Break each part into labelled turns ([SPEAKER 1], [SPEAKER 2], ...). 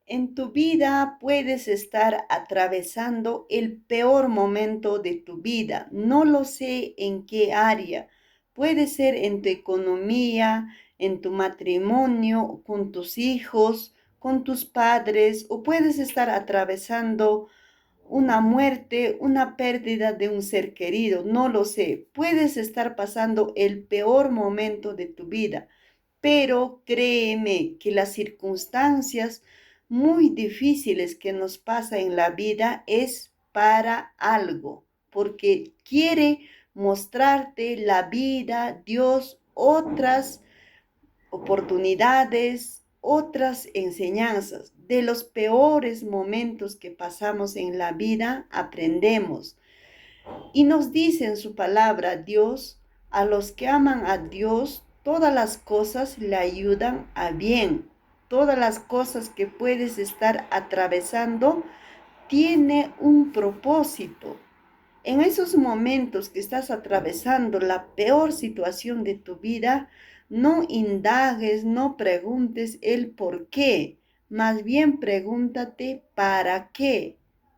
[SPEAKER 1] En tu vida puedes estar atravesando el peor momento de tu vida. No lo sé en qué área. Puede ser en tu economía, en tu matrimonio, con tus hijos, con tus padres, o puedes estar atravesando una muerte, una pérdida de un ser querido. No lo sé. Puedes estar pasando el peor momento de tu vida. Pero créeme que las circunstancias muy difíciles que nos pasa en la vida es para algo, porque quiere mostrarte la vida, Dios, otras oportunidades, otras enseñanzas. De los peores momentos que pasamos en la vida, aprendemos. Y nos dice en su palabra Dios, a los que aman a Dios, todas las cosas le ayudan a bien. Todas las cosas que puedes estar atravesando tiene un propósito. En esos momentos que estás atravesando la peor situación de tu vida, no indagues, no preguntes el por qué, más bien pregúntate para qué.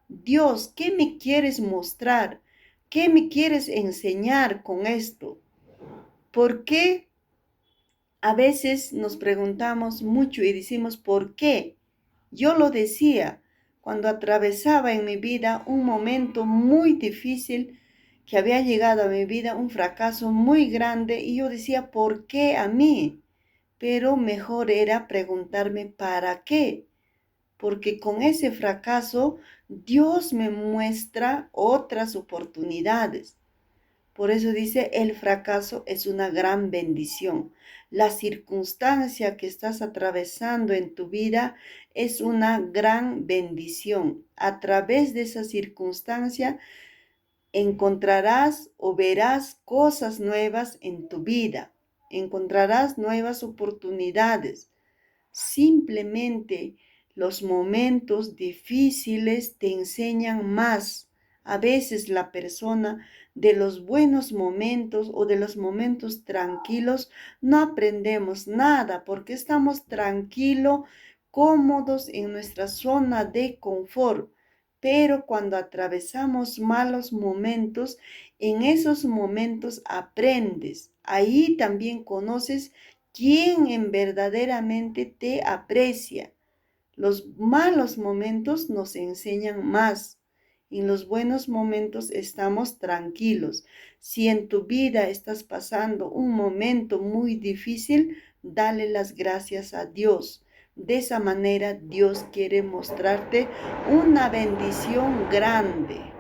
[SPEAKER 1] Dios, ¿qué me quieres mostrar? ¿Qué me quieres enseñar con esto? ¿Por qué? A veces nos preguntamos mucho y decimos, ¿por qué? Yo lo decía cuando atravesaba en mi vida un momento muy difícil que había llegado a mi vida, un fracaso muy grande, y yo decía, ¿por qué a mí? Pero mejor era preguntarme, ¿para qué? Porque con ese fracaso Dios me muestra otras oportunidades. Por eso dice, el fracaso es una gran bendición. La circunstancia que estás atravesando en tu vida es una gran bendición. A través de esa circunstancia encontrarás o verás cosas nuevas en tu vida. Encontrarás nuevas oportunidades. Simplemente los momentos difíciles te enseñan más. A veces la persona de los buenos momentos o de los momentos tranquilos no aprendemos nada porque estamos tranquilos, cómodos en nuestra zona de confort. Pero cuando atravesamos malos momentos, en esos momentos aprendes. Ahí también conoces quién en verdaderamente te aprecia. Los malos momentos nos enseñan más. En los buenos momentos estamos tranquilos. Si en tu vida estás pasando un momento muy difícil, dale las gracias a Dios. De esa manera Dios quiere mostrarte una bendición grande.